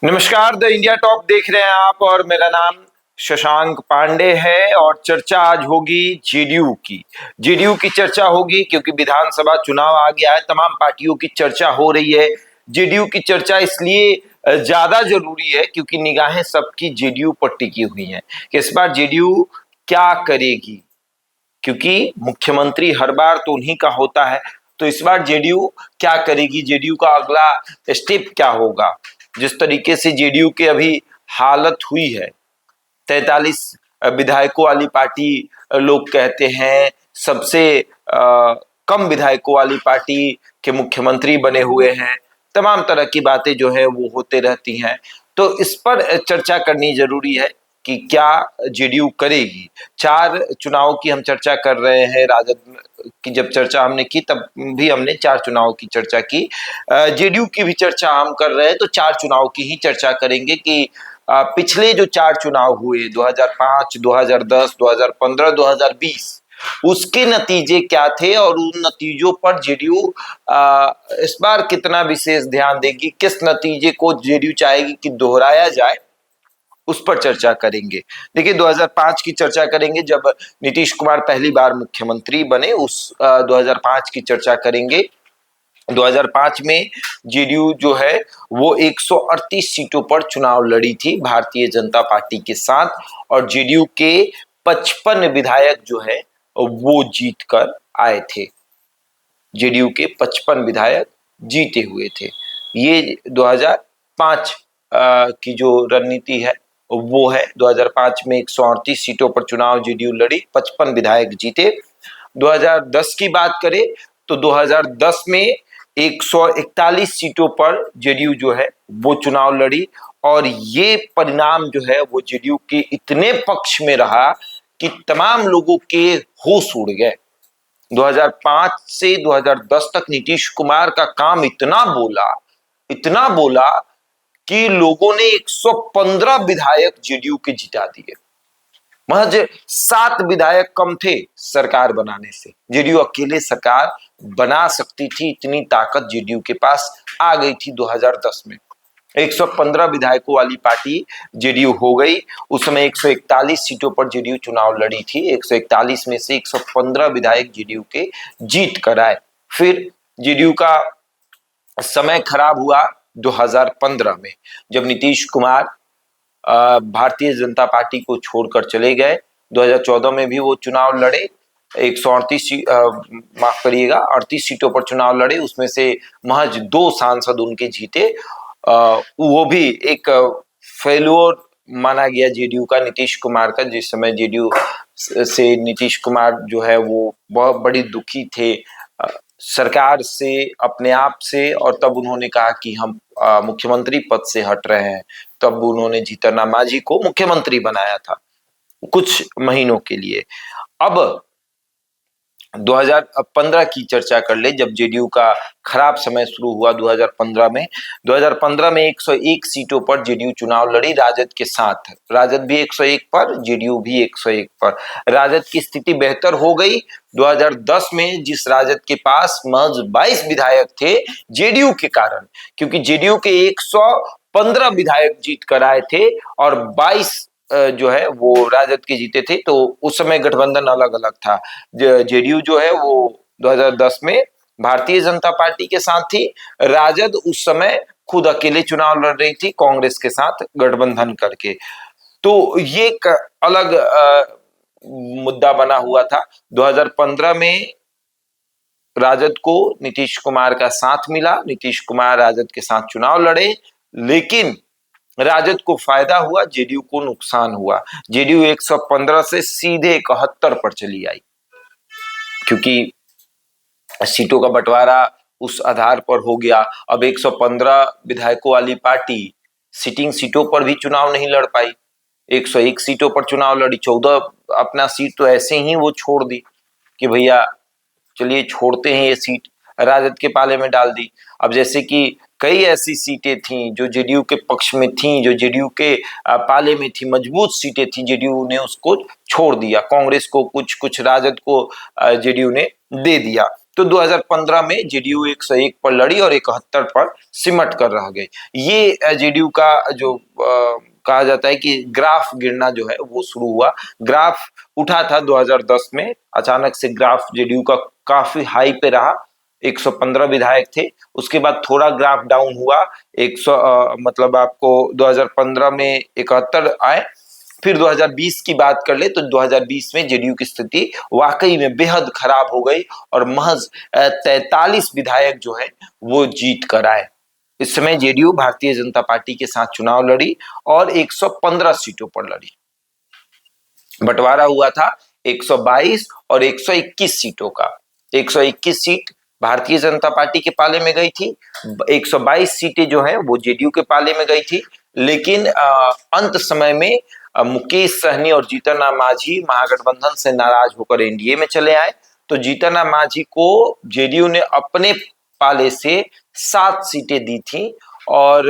नमस्कार, the India top देख रहे हैं आप और मेरा नाम शशांक पांडे है। और चर्चा आज होगी जेडीयू की चर्चा होगी क्योंकि विधानसभा चुनाव आ गया है। तमाम पार्टियों की चर्चा हो रही है। जेडीयू की चर्चा इसलिए ज्यादा जरूरी है क्योंकि निगाहें सबकी जेडीयू पर टिकी हुई हैं कि इस बार जेडीयू क्या करेगी, क्योंकि मुख्यमंत्री हर बार तो उन्हीं का होता है। तो इस बार जेडीयू क्या करेगी, जेडीयू का अगला स्टेप क्या होगा। जिस तरीके से जेडीयू की अभी हालत हुई है, 43 विधायकों वाली पार्टी लोग कहते हैं, सबसे कम विधायकों वाली पार्टी के मुख्यमंत्री बने हुए हैं। तमाम तरह की बातें जो है वो होते रहती हैं। तो इस पर चर्चा करनी जरूरी है कि क्या जेडीयू करेगी। 4 चुनाव की हम चर्चा कर रहे हैं। राजद की जब चर्चा हमने की तब भी हमने 4 चुनाव की चर्चा की। जेडीयू की भी चर्चा हम कर रहे हैं तो 4 चुनाव की ही चर्चा करेंगे कि पिछले जो 4 चुनाव हुए 2005, 2010, 2015, 2020, उसके नतीजे क्या थे और उन नतीजों पर जेडीयू इस बार कितना विशेष ध्यान देगी, किस नतीजे को जेडीयू चाहेगी कि दोहराया जाए, उस पर चर्चा करेंगे। देखिए, 2005 की चर्चा करेंगे जब नीतीश कुमार पहली बार मुख्यमंत्री बने, उस 2005 की चर्चा करेंगे। 2005 में जेडीयू जो है वो 138 सीटों पर चुनाव लड़ी थी भारतीय जनता पार्टी के साथ, और जेडीयू के 55 विधायक जो है वो जीत कर आए थे। जेडीयू के 55 विधायक जीते हुए थे। ये 2005 की जो रणनीति है वो है। 2005 में 138 सीटों पर चुनाव जेडीयू लड़ी, 55 विधायक जीते। 2010 की बात करें तो 2010 में 141 सीटों पर जेडीयू जो है वो चुनाव लड़ी, और ये परिणाम जो है वो जेडीयू के इतने पक्ष में रहा कि तमाम लोगों के होश उड़ गए। 2005 से 2010 तक नीतीश कुमार का काम इतना बोला कि लोगों ने 115 विधायक जेडीयू के जिता दिए। महज 7 विधायक कम थे सरकार बनाने से। जेडीयू अकेले सरकार बना सकती थी, इतनी ताकत जेडीयू के पास आ गई थी 2010 में। 115 विधायकों वाली पार्टी जेडीयू हो गई। उस समय 141 सीटों पर जेडीयू चुनाव लड़ी थी। 141 में से 115 विधायक जेडीयू के जीत कर आए। फिर जेडीयू का समय खराब हुआ 2015 में, जब नीतीश कुमार भारतीय जनता पार्टी को छोड़कर चले गए। 2014 में भी वो चुनाव लड़े, 138 माफ करिएगा 38 सीटों पर चुनाव लड़े, उसमें से महज 2 सांसद उनके जीते। वो भी एक फेल्योर माना गया जेडीयू का, नीतीश कुमार का। जिस समय जेडीयू से नीतीश कुमार जो है वो बहुत बड़ी दुखी थे सरकार से, अपने आप से, और तब उन्होंने कहा कि हम मुख्यमंत्री पद से हट रहे हैं। तब उन्होंने जीतन राम मांझी को मुख्यमंत्री बनाया था कुछ महीनों के लिए। अब 2015 की चर्चा कर ले, जब जेडीयू का खराब समय शुरू हुआ 2015 में। 2015 में 101 सीटों पर जेडीयू चुनाव लड़ी राजद के साथ। राजद भी 101 पर, जेडीयू भी 101 पर। राजद की स्थिति बेहतर हो गई 2010 में, जिस राजद के पास महज 22 विधायक थे जेडीयू के कारण, क्योंकि जेडीयू के 115 विधायक जीत कर आए थे और 22 जो है वो राजद के जीते थे। तो उस समय गठबंधन अलग अलग था। जेडीयू जो है वो 2010 में भारतीय जनता पार्टी के साथ थी। राजद उस समय खुद अकेले चुनाव लड़ रही थी कांग्रेस के साथ गठबंधन करके। तो ये एक अलग मुद्दा बना हुआ था। 2015 में राजद को नीतीश कुमार का साथ मिला, नीतीश कुमार राजद के साथ चुनाव लड़े, लेकिन राजद को फायदा हुआ, जेडीयू को नुकसान हुआ। जेडीयू 115 से सीधे 71 पर चली आई, क्योंकि सीटों का बंटवारा उस आधार पर हो गया। अब 115 विधायकों वाली पार्टी सिटिंग सीटों पर भी चुनाव नहीं लड़ पाई। 101 सीटों पर चुनाव लड़ी, 14 अपना सीट तो ऐसे ही वो छोड़ दी कि भैया चलिए छोड़ते हैं, ये सीट राजद के पाले में डाल दी। अब जैसे कि कई ऐसी सीटें थीं जो जेडीयू के पक्ष में थीं, जो जेडीयू के पाले में थी, मजबूत सीटें थी, जेडीयू ने उसको छोड़ दिया। कांग्रेस को कुछ, राजद को जेडीयू ने दे दिया। तो 2015 में जेडीयू 101 पर लड़ी और 71 पर सिमट कर रह गई। ये जेडीयू का जो कहा जाता है कि ग्राफ गिरना जो है वो शुरू हुआ। ग्राफ उठा था 2010 में, अचानक से ग्राफ जेडीयू का काफी हाई पे रहा, 115 विधायक थे। उसके बाद थोड़ा ग्राफ डाउन हुआ, 100 मतलब आपको 2015 में 71 आए। फिर 2020 की बात कर ले तो 2020 में जेडीयू की स्थिति वाकई में बेहद खराब हो गई और महज 43 विधायक जो है वो जीत कर आए। इस समय जेडीयू भारतीय जनता पार्टी के साथ चुनाव लड़ी और 115 सीटों पर लड़ी। बंटवारा हुआ था 122 और 121 सीटों का। 121 सीट भारतीय जनता पार्टी के पाले में गई थी, 122 सीटें जो है वो जेडीयू के पाले में गई थी। लेकिन अंत समय में मुकेश सहनी और जीतन राम मांझी महागठबंधन से नाराज होकर एनडीए में चले आए। तो जीतन राम मांझी को जेडीयू ने अपने पाले से 7 सीटें दी थी और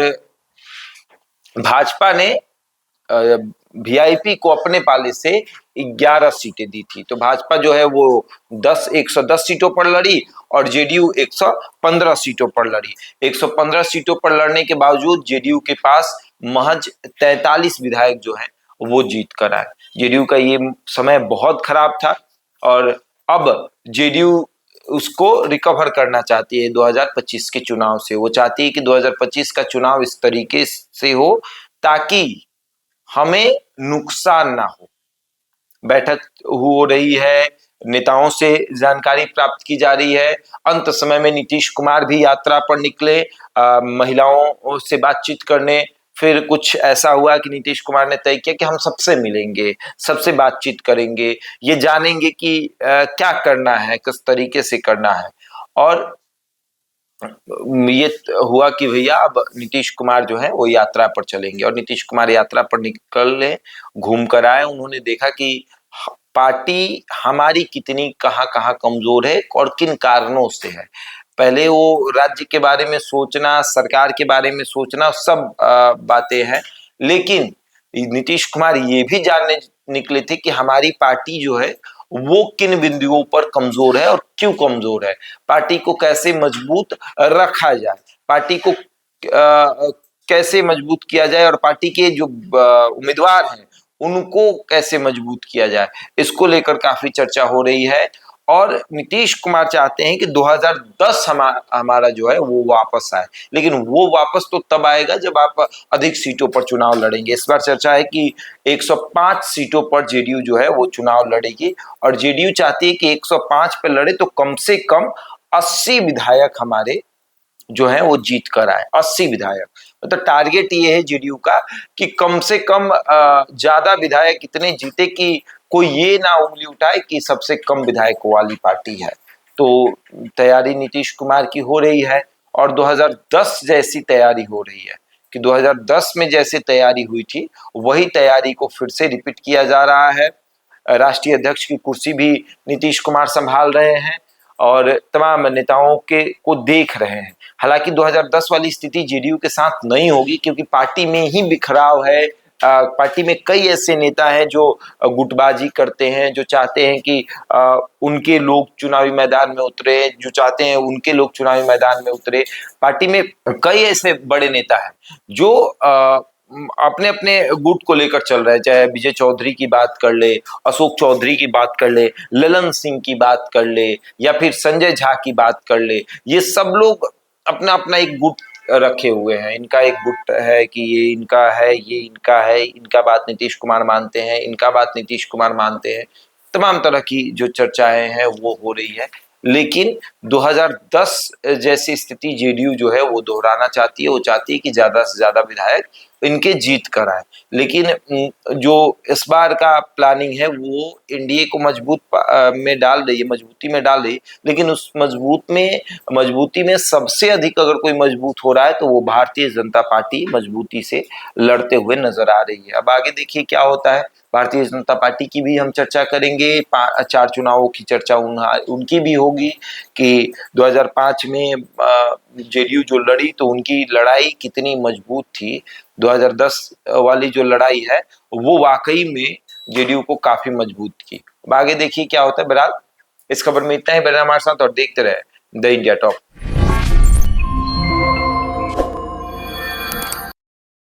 भाजपा ने वीआईपी को अपने पाले से 11 सीटें दी थी। तो भाजपा जो है वो 110 सीटों पर लड़ी और जेडीयू 115 सीटों पर लड़ी। 115 सीटों पर लड़ने के बावजूद जेडीयू के पास महज 43 विधायक जो है वो जीत कर आए। जेडीयू का ये समय बहुत खराब था और अब जेडीयू उसको रिकवर करना चाहती है 2025 के चुनाव से। वो चाहती है कि 2025 का चुनाव इस तरीके से हो ताकि हमें नुकसान ना हो। बैठक हो रही है, नेताओं से जानकारी प्राप्त की जा रही है। अंत समय में नीतीश कुमार भी यात्रा पर निकले महिलाओं से बातचीत करने। फिर कुछ ऐसा हुआ कि नीतीश कुमार ने तय किया कि हम सबसे मिलेंगे, सबसे बातचीत करेंगे, ये जानेंगे कि क्या करना है, किस तरीके से करना है। और ये हुआ कि भैया अब नीतीश कुमार जो है वो यात्रा पर चलेंगे और नीतीश कुमार यात्रा पर निकले, घूम कर आए। उन्होंने देखा कि पार्टी हमारी कितनी कहाँ कहाँ कमजोर है और किन कारणों से है। पहले वो राज्य के बारे में सोचना, सरकार के बारे में सोचना, सब बातें हैं, लेकिन नीतीश कुमार ये भी जानने निकले थे कि हमारी पार्टी जो है वो किन बिंदुओं पर कमजोर है और क्यों कमजोर है। पार्टी को कैसे मजबूत रखा जाए, पार्टी को कैसे मजबूत किया जाए और पार्टी के जो उम्मीदवार हैं उनको कैसे मजबूत किया जाए, इसको लेकर काफी चर्चा हो रही है। और नीतीश कुमार चाहते हैं कि 2010 हमारा जो है वो वापस आए, लेकिन वो वापस तो तब आएगा जब आप अधिक सीटों पर चुनाव लड़ेंगे। इस बार चर्चा है कि 105 सीटों पर जेडीयू जो है वो चुनाव लड़ेगी और जेडीयू चाहती है कि 105 पे लड़े तो कम से कम 80 विधायक हमारे जो है वो जीत कर आए। 80 विधायक, तो टारगेट ये है जेडीयू का कि कम से कम ज्यादा विधायक इतने जीते कि कोई ये ना उंगली उठाए कि सबसे कम विधायकों वाली पार्टी है। तो तैयारी नीतीश कुमार की हो रही है और 2010 जैसी तैयारी हो रही है कि 2010 में जैसे तैयारी हुई थी वही तैयारी को फिर से रिपीट किया जा रहा है। राष्ट्रीय अध्यक्ष की कुर्सी भी नीतीश कुमार संभाल रहे हैं और तमाम नेताओं के को देख रहे हैं। हालांकि 2010 वाली स्थिति जेडीयू के साथ नहीं होगी क्योंकि पार्टी में ही बिखराव है। पार्टी में कई ऐसे नेता हैं जो गुटबाजी करते हैं, जो चाहते हैं कि उनके लोग चुनावी मैदान में उतरे, जो चाहते हैं उनके लोग चुनावी मैदान में उतरे। पार्टी में कई ऐसे बड़े नेता हैं जो अपने अपने गुट को लेकर चल रहे हैं, चाहे विजय चौधरी की बात कर ले, अशोक चौधरी की बात कर ले, ललन सिंह की बात कर ले या फिर संजय झा की बात कर ले। ये सब लोग अपना अपना एक गुट रखे हुए हैं। इनका एक गुट है कि ये इनका है, ये इनका है, इनका बात नीतीश कुमार मानते हैं, इनका बात नीतीश कुमार मानते हैं। तमाम तरह की जो चर्चाएं हैं वो हो रही है, लेकिन 2010 जैसी स्थिति जेडीयू जो है वो दोहराना चाहती है। वो चाहती है कि ज्यादा से ज्यादा विधायक इनके जीत कर आए। लेकिन जो इस बार का प्लानिंग है वो एनडीए को में डाल रही है, मजबूती में डाल रही है, लेकिन उस मजबूती में सबसे अधिक अगर कोई मजबूत हो रहा है तो वो भारतीय जनता पार्टी मजबूती से लड़ते हुए नजर आ रही है। अब आगे देखिए क्या होता है। भारतीय जनता पार्टी की भी हम चर्चा करेंगे, 4 चुनावों की चर्चा उनकी भी होगी कि 2005 में जेडीयू जो लड़ी तो उनकी लड़ाई कितनी मजबूत थी। 2010 वाली जो लड़ाई है वो वाकई में जेडीयू को काफी मजबूत की। अब आगे देखिए क्या होता है। बहरहाल इस खबर में इतना ही। बने हमारे साथ और देखते रहे द इंडिया टॉप।